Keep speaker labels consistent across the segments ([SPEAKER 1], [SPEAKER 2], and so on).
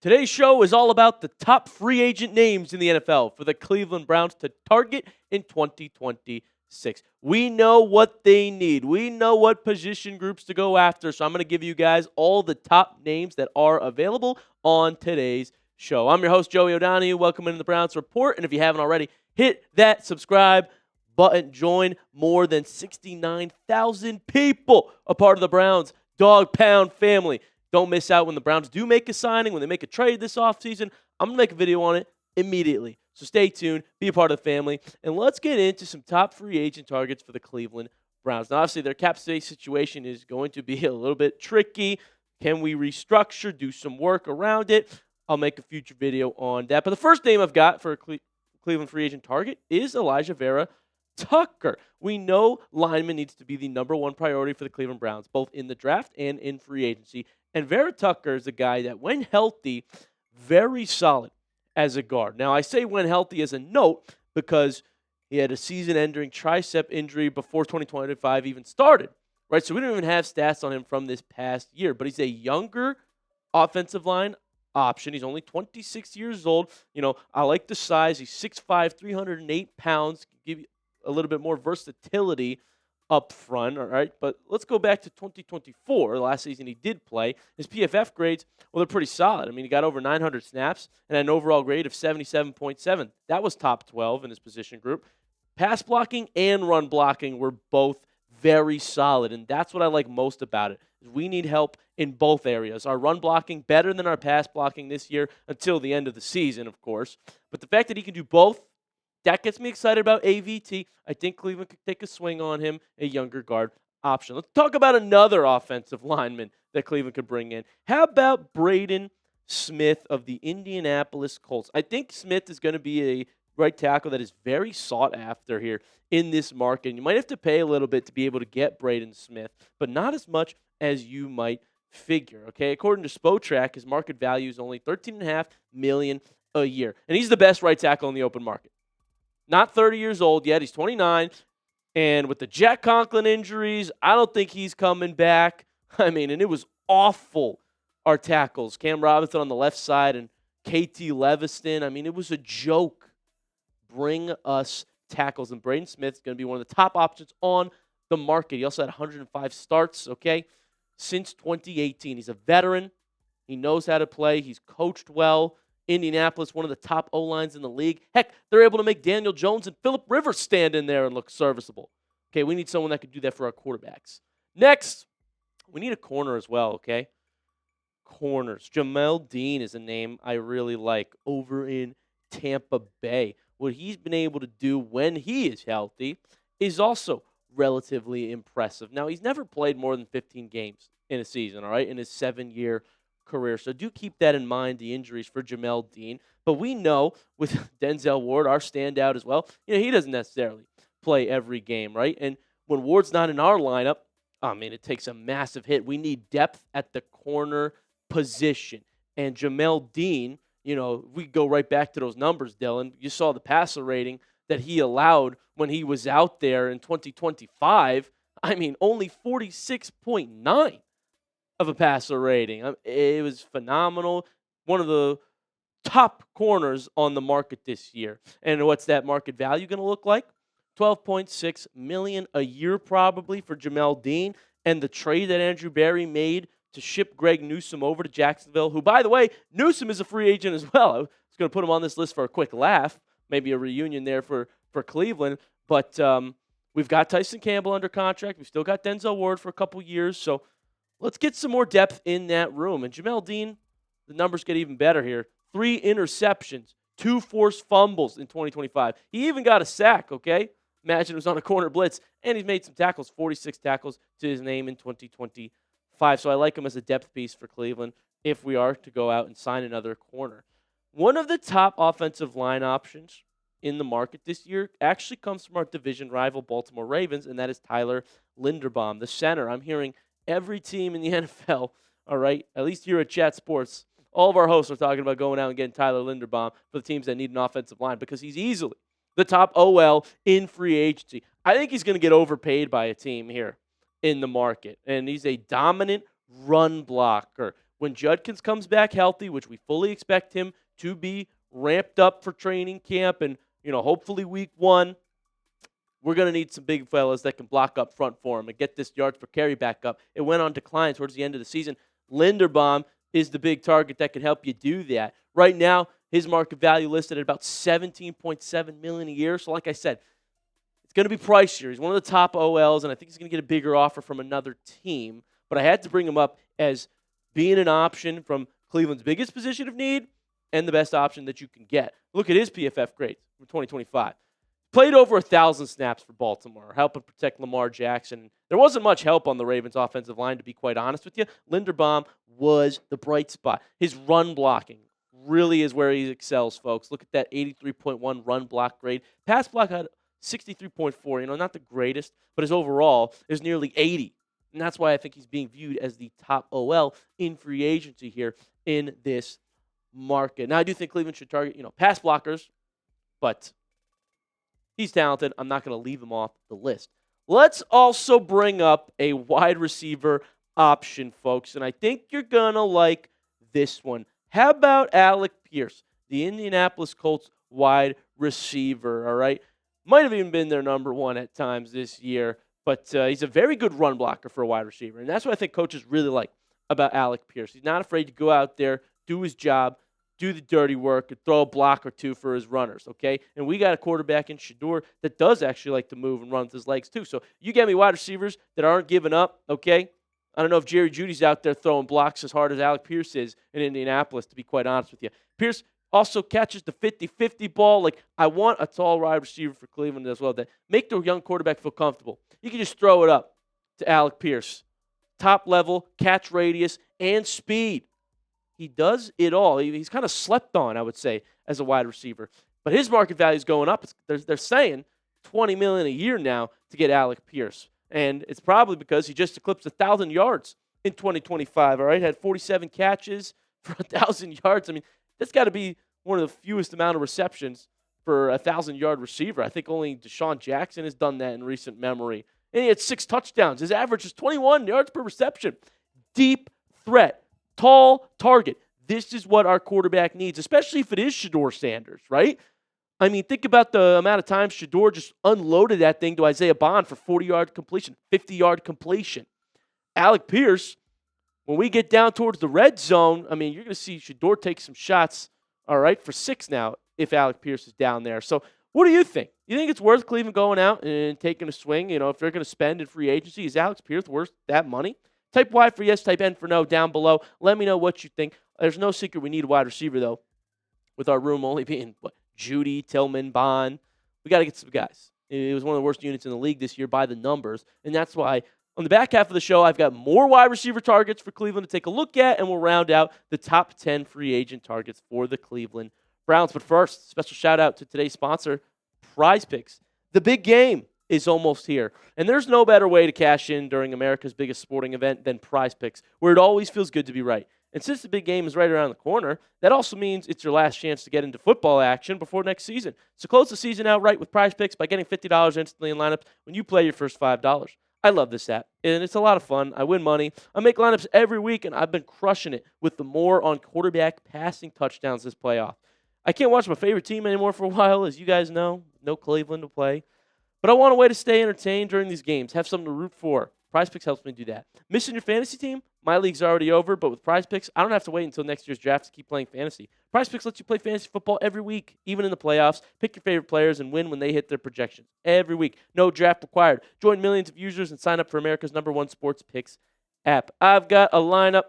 [SPEAKER 1] Today's show is all about the top free agent names in the NFL for the Cleveland Browns to target in 2026. We know what they need. We know what position groups to go after. So I'm going to give you guys all the top names that are available on today's show. I'm your host, Joey O'Donohue. Welcome into the Browns Report. And if you haven't already, hit that subscribe button. Join more than 69,000 people, a part of the Browns Dog Pound family. Don't miss out when the Browns do make a signing, when they make a trade this offseason. I'm going to make a video on it immediately. So stay tuned, be a part of the family, and let's get into some top free agent targets for the Cleveland Browns. Now, obviously, their cap space situation is going to be a little bit tricky. Can we restructure, do some work around it? I'll make a future video on that. But the first name I've got for a Cleveland free agent target is Alijah Vera-Tucker. We know lineman needs to be the number one priority for the Cleveland Browns, both in the draft and in free agency. And Vera-Tucker is a guy that, when healthy, very solid as a guard. Now, I say when healthy as a note because he had a season-ending tricep injury before 2025 even started, right? So we don't even have stats on him from this past year. But he's a younger offensive line option. He's only 26 years old. You know, I like the size. He's 6'5", 308 pounds. Give you a little bit more versatility up front, all right? But let's go back to 2024, the last season he did play. His PFF grades, well, they're pretty solid. I mean, he got over 900 snaps and an overall grade of 77.7. That was top 12 in his position group. Pass blocking and run blocking were both very solid, and that's what I like most about it. We need help in both areas. Our run blocking better than our pass blocking this year until the end of the season, of course. But the fact that he can do both, that gets me excited about AVT. I think Cleveland could take a swing on him, a younger guard option. Let's talk about another offensive lineman that Cleveland could bring in. How about Braden Smith of the Indianapolis Colts? I think Smith is going to be a right tackle that is very sought after here in this market. You might have to pay a little bit to be able to get Braden Smith, but not as much as you might figure. Okay, according to Spotrac, his market value is only $13.5 million a year, and he's the best right tackle in the open market. Not 30 years old yet. He's 29. And with the Jack Conklin injuries, I don't think he's coming back. I mean, and it was awful, our tackles. Cam Robinson on the left side and KT Leviston. I mean, it was a joke. Bring us tackles. And Braden Smith's going to be one of the top options on the market. He also had 105 starts, okay, since 2018. He's a veteran. He knows how to play. He's coached well. Indianapolis, one of the top O-lines in the league. Heck, they're able to make Daniel Jones and Phillip Rivers stand in there and look serviceable. Okay, we need someone that can do that for our quarterbacks. Next, we need a corner as well, okay? Corners. Jamel Dean is a name I really like over in Tampa Bay. What he's been able to do when he is healthy is also relatively impressive. Now, he's never played more than 15 games in a season, all right, in his 7-year career. So do keep that in mind, the injuries for Jamel Dean. But we know with Denzel Ward, our standout as well, he doesn't necessarily play every game, right? And when Ward's not in our lineup, I mean, it takes a massive hit. We need depth at the corner position. And Jamel Dean, we go right back to those numbers, Dylan. You saw the passer rating that he allowed when he was out there in 2025. I mean, only 46.9. of a passer rating. It was phenomenal. One of the top corners on the market this year. And what's that market value going to look like? $12.6 million a year probably for Jamel Dean. And the trade that Andrew Berry made to ship Greg Newsome over to Jacksonville, who, by the way, Newsome is a free agent as well. I was going to put him on this list for a quick laugh, maybe a reunion there for Cleveland. But we've got Tyson Campbell under contract. We've still got Denzel Ward for a couple years. So let's get some more depth in that room. And Jamel Dean, the numbers get even better here. 3 interceptions, 2 forced fumbles in 2025. He even got a sack, okay? Imagine it was on a corner blitz. And he's made some tackles, 46 tackles to his name in 2025. So I like him as a depth piece for Cleveland if we are to go out and sign another corner. One of the top offensive line options in the market this year actually comes from our division rival Baltimore Ravens, and that is Tyler Linderbaum, the center. I'm hearing every team in the NFL, all right, at least here at Chat Sports, all of our hosts are talking about going out and getting Tyler Linderbaum for the teams that need an offensive line because he's easily the top OL in free agency. I think he's going to get overpaid by a team here in the market, and he's a dominant run blocker. when Judkins comes back healthy, which we fully expect him to be ramped up for training camp and, hopefully week 1, we're going to need some big fellas that can block up front for him and get this yards per carry back up. It went on decline towards the end of the season. Linderbaum is the big target that can help you do that. Right now, his market value listed at about $17.7 million a year. So like I said, it's going to be pricier. He's one of the top OLs, and I think he's going to get a bigger offer from another team. But I had to bring him up as being an option from Cleveland's biggest position of need and the best option that you can get. Look at his PFF grades for 2025. Played over 1,000 snaps for Baltimore, helping protect Lamar Jackson. There wasn't much help on the Ravens' offensive line, to be quite honest with you. Linderbaum was the bright spot. His run blocking really is where he excels, folks. Look at that 83.1 run block grade. Pass block had 63.4. Not the greatest, but his overall is nearly 80. And that's why I think he's being viewed as the top OL in free agency here in this market. Now, I do think Cleveland should target, pass blockers, but he's talented. I'm not going to leave him off the list. Let's also bring up a wide receiver option, folks, and I think you're going to like this one. How about Alec Pierce, the Indianapolis Colts wide receiver, all right? Might have even been their number 1 at times this year, but he's a very good run blocker for a wide receiver, and that's what I think coaches really like about Alec Pierce. He's not afraid to go out there, do his job, do the dirty work, and throw a block or two for his runners, okay? And we got a quarterback in Shedeur that does actually like to move and run with his legs too. So you get me wide receivers that aren't giving up, okay? I don't know if Jerry Jeudy's out there throwing blocks as hard as Alec Pierce is in Indianapolis, to be quite honest with you. Pierce also catches the 50-50 ball. Like, I want a tall wide receiver for Cleveland as well that make the young quarterback feel comfortable. You can just throw it up to Alec Pierce. Top level, catch radius, and speed. He does it all. He's kind of slept on, I would say, as a wide receiver. But his market value is going up. They're saying $20 million a year now to get Alec Pierce. And it's probably because he just eclipsed 1,000 yards in 2025, all right? Had 47 catches for 1,000 yards. I mean, that's got to be one of the fewest amount of receptions for a 1,000-yard receiver. I think only Deshaun Jackson has done that in recent memory. And he had 6 touchdowns. His average is 21 yards per reception. Deep threat. Tall target. This is what our quarterback needs, especially if it is Shedeur Sanders, right? I mean, think about the amount of times Shedeur just unloaded that thing to Isaiah Bond for 40-yard completion, 50-yard completion. Alec Pierce, when we get down towards the red zone, I mean, you're going to see Shedeur take some shots, all right, for 6 now if Alec Pierce is down there. So what do you think? You think it's worth Cleveland going out and taking a swing? If they're going to spend in free agency, is Alec Pierce worth that money? Type Y for yes, type N for no down below. Let me know what you think. There's no secret we need a wide receiver, though, with our room only being, Judy, Tillman, Bond. We got to get some guys. It was one of the worst units in the league this year by the numbers, and that's why on the back half of the show, I've got more wide receiver targets for Cleveland to take a look at, and we'll round out the top 10 free agent targets for the Cleveland Browns. But first, special shout-out to today's sponsor, Prize Picks. The big game is almost here, and there's no better way to cash in during America's biggest sporting event than Prize Picks, where it always feels good to be right. And since the big game is right around the corner, that also means it's your last chance to get into football action before next season. So close the season out right with Prize Picks by getting $50 instantly in lineups when you play your first $5. I love this app, and it's a lot of fun. I win money. I make lineups every week, and I've been crushing it with the more on quarterback passing touchdowns this playoff. I can't watch my favorite team anymore for a while, as you guys know. No Cleveland to play. But I want a way to stay entertained during these games, have something to root for. Prize Picks helps me do that. Missing your fantasy team? My league's already over, but with Prize Picks, I don't have to wait until next year's draft to keep playing fantasy. Prize Picks lets you play fantasy football every week, even in the playoffs. Pick your favorite players and win when they hit their projections. Every week. No draft required. Join millions of users and sign up for America's #1 sports picks app. I've got a lineup,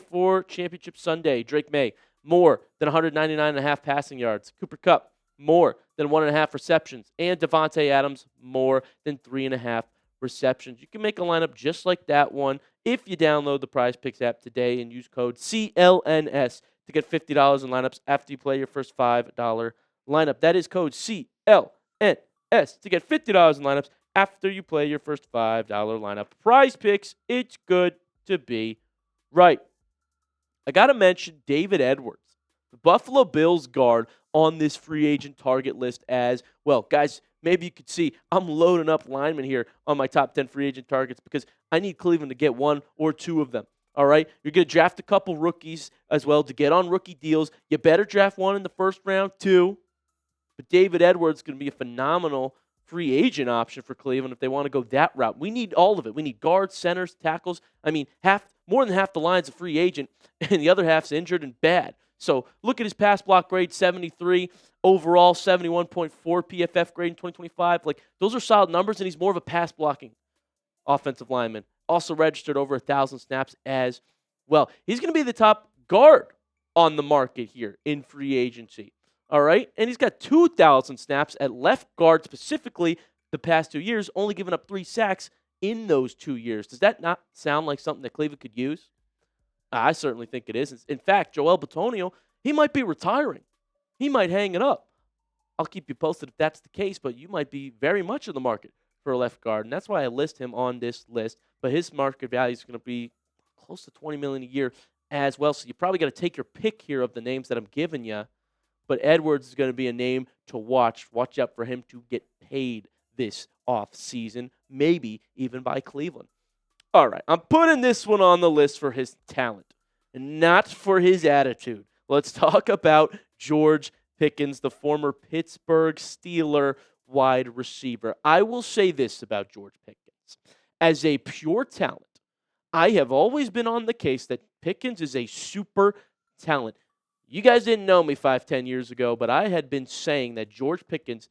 [SPEAKER 1] for Championship Sunday. Drake May, more than 199.5 passing yards. Cooper Kupp, more than 1.5 receptions. And Devontae Adams, more than 3.5 receptions. You can make a lineup just like that one if you download the Prize Picks app today and use code CLNS to get $50 in lineups after you play your first $5 lineup. That is code CLNS to get $50 in lineups after you play your first $5 lineup. Prize Picks, it's good to be right. I got to mention David Edwards, the Buffalo Bills guard on this free agent target list as well. Guys, maybe you could see I'm loading up linemen here on my top 10 free agent targets because I need Cleveland to get one or two of them. All right, you're going to draft a couple rookies as well to get on rookie deals. You better draft one in the first round, too. But David Edwards is going to be a phenomenal free agent option for Cleveland if they want to go that route. We need all of it. We need guards, centers, tackles. I mean, more than half the line's a free agent, and the other half's injured and bad. So look at his pass block grade, 73. Overall, 71.4 PFF grade in 2025. Like, those are solid numbers, and he's more of a pass blocking offensive lineman. Also registered over 1,000 snaps as well. He's going to be the top guard on the market here in free agency. All right? And he's got 2,000 snaps at left guard specifically the past 2 years, only giving up 3 sacks in those 2 years. Does that not sound like something that Cleveland could use? I certainly think it is. In fact, Joel Bitonio, he might be retiring. He might hang it up. I'll keep you posted if that's the case, but you might be very much in the market for a left guard, and that's why I list him on this list. But his market value is going to be close to $20 million a year as well. So you probably got to take your pick here of the names that I'm giving you. But Edwards is going to be a name to watch. Watch out for him to get paid this offseason, maybe even by Cleveland. All right, I'm putting this one on the list for his talent and not for his attitude. Let's talk about George Pickens, the former Pittsburgh Steeler wide receiver. I will say this about George Pickens. As a pure talent, I have always been on the case that Pickens is a super talent. You guys didn't know me 5-10 years ago, but I had been saying that George Pickens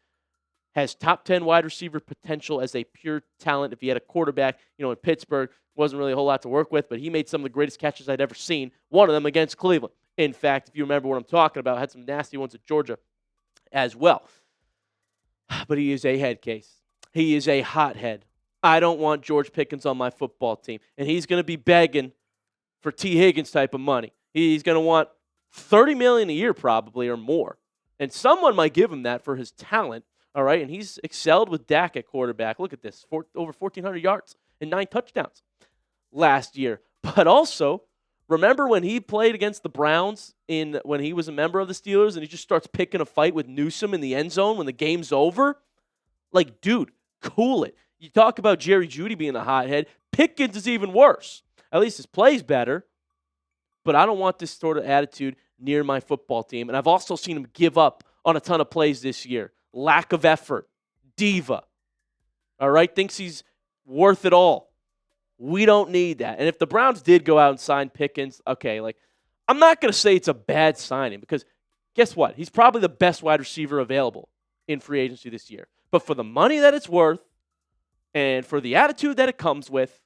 [SPEAKER 1] has top 10 wide receiver potential as a pure talent. If he had a quarterback, in Pittsburgh, wasn't really a whole lot to work with, but he made some of the greatest catches I'd ever seen, one of them against Cleveland. In fact, if you remember what I'm talking about, had some nasty ones at Georgia as well. But he is a head case. He is a hothead. I don't want George Pickens on my football team. And he's going to be begging for T. Higgins type of money. He's going to want $30 million a year probably or more. And someone might give him that for his talent, all right? And he's excelled with Dak at quarterback. Look at this, over 1,400 yards and 9 touchdowns last year. But also, remember when he played against the Browns when he was a member of the Steelers and he just starts picking a fight with Newsome in the end zone when the game's over? Like, dude, cool it. You talk about Jerry Jeudy being a hothead. Pickens is even worse. At least his play's better. But I don't want this sort of attitude near my football team. And I've also seen him give up on a ton of plays this year. Lack of effort. Diva. All right? Thinks he's worth it all. We don't need that. And if the Browns did go out and sign Pickens, okay, I'm not going to say it's a bad signing because guess what? He's probably the best wide receiver available in free agency this year. But for the money that it's worth and for the attitude that it comes with,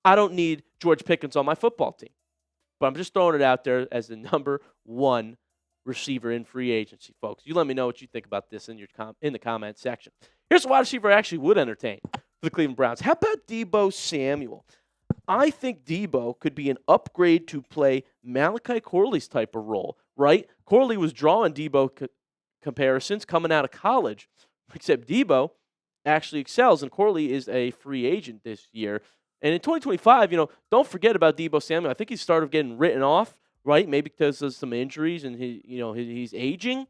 [SPEAKER 1] I don't need George Pickens on my football team. But I'm just throwing it out there as the number 1 receiver in free agency, folks. You let me know what you think about this in the comment section. Here's a wide receiver I actually would entertain for the Cleveland Browns. How about Deebo Samuel? I think Deebo could be an upgrade to play Malachi Corley's type of role, right? Corley was drawing Deebo comparisons coming out of college, except Deebo actually excels, and Corley is a free agent this year. And in 2025, don't forget about Deebo Samuel. I think he started getting written off, right? Maybe because of some injuries and he's aging,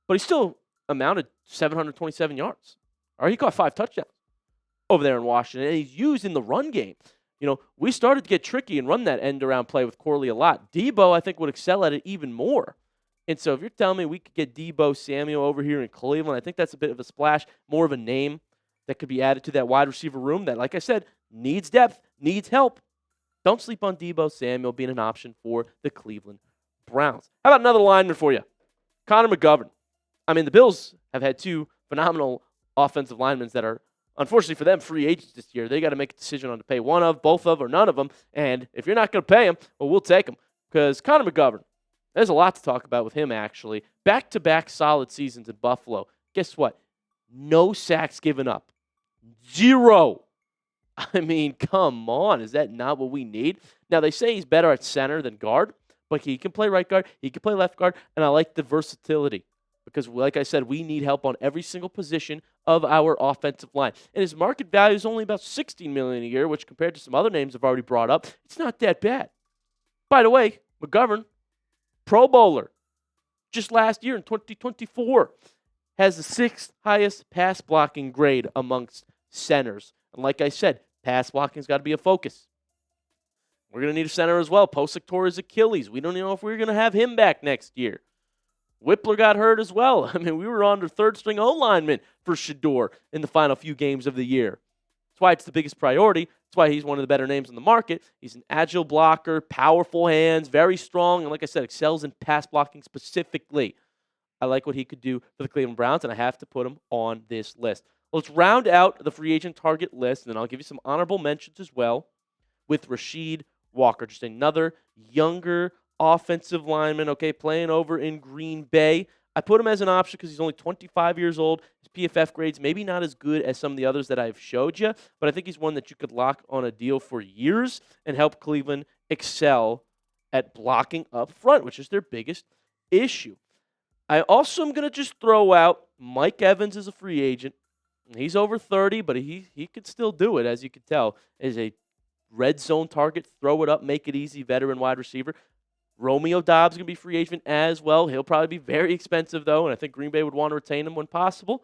[SPEAKER 1] but he still amounted 727 yards. All right, he caught 5 touchdowns over there in Washington, and he's used in the run game. We started to get tricky and run that end-around play with Corley a lot. Deebo, I think, would excel at it even more. And so if you're telling me we could get Deebo Samuel over here in Cleveland, I think that's a bit of a splash, more of a name that could be added to that wide receiver room that, like I said, needs depth, needs help. Don't sleep on Deebo Samuel being an option for the Cleveland Browns. How about another lineman for you? Connor McGovern. I mean, the Bills have had 2 phenomenal offensive linemen that are, unfortunately for them, free agents this year. They got to make a decision on to pay one of, both of, or none of them. And if you're not going to pay them, well, we'll take them. Because Connor McGovern, there's a lot to talk about with him, actually. Back-to-back solid seasons in Buffalo. Guess what? No sacks given up. 0. I mean, come on. Is that not what we need? Now, they say he's better at center than guard, but he can play right guard. He can play left guard, and I like the versatility because, like I said, we need help on every single position of our offensive line. And his market value is only about $16 million a year, which compared to some other names I've already brought up, it's not that bad. By the way, McGovern, Pro Bowler, just last year in 2024, has the 6th highest pass blocking grade amongst centers. And like I said, pass blocking's got to be a focus. We're going to need a center as well. Posick tore his Achilles. We don't even know if we're going to have him back next year. Whippler got hurt as well. I mean, we were on the third-string O-lineman for Shedeur in the final few games of the year. That's why it's the biggest priority. That's why he's one of the better names on the market. He's an agile blocker, powerful hands, very strong, and like I said, excels in pass blocking specifically. I like what he could do for the Cleveland Browns, and I have to put him on this list. Let's round out the free agent target list, and then I'll give you some honorable mentions as well with Rasheed Walker, just another younger offensive lineman, okay, playing over in Green Bay. I put him as an option because he's only 25 years old. His PFF grades maybe not as good as some of the others that I've showed you, but I think he's one that you could lock on a deal for years and help Cleveland excel at blocking up front, which is their biggest issue. I also am going to just throw out Mike Evans as a free agent. He's over 30, but he could still do it, as you can tell, as a red zone target, throw it up, make it easy, veteran wide receiver. Romeo Doubs is going to be free agent as well. He'll probably be very expensive, though, and I think Green Bay would want to retain him when possible.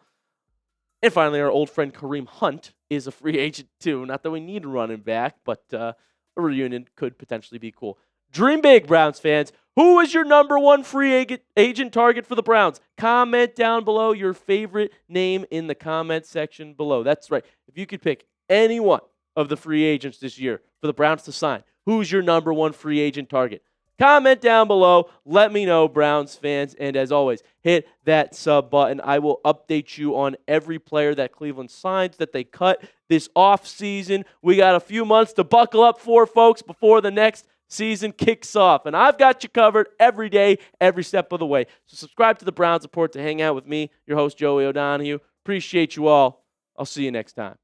[SPEAKER 1] And finally, our old friend Kareem Hunt is a free agent, too. Not that we need a running back, but a reunion could potentially be cool. Dream big, Browns fans. Who is your number one free agent target for the Browns? Comment down below your favorite name in the comment section below. That's right. If you could pick any one of the free agents this year for the Browns to sign, who's your number one free agent target? Comment down below. Let me know, Browns fans. And as always, hit that sub button. I will update you on every player that Cleveland signs, that they cut this offseason. We got a few months to buckle up for, folks, before the next season kicks off. And I've got you covered every day, every step of the way. So subscribe to the Browns Report to hang out with me, your host, Joey O'Donohue. Appreciate you all. I'll see you next time.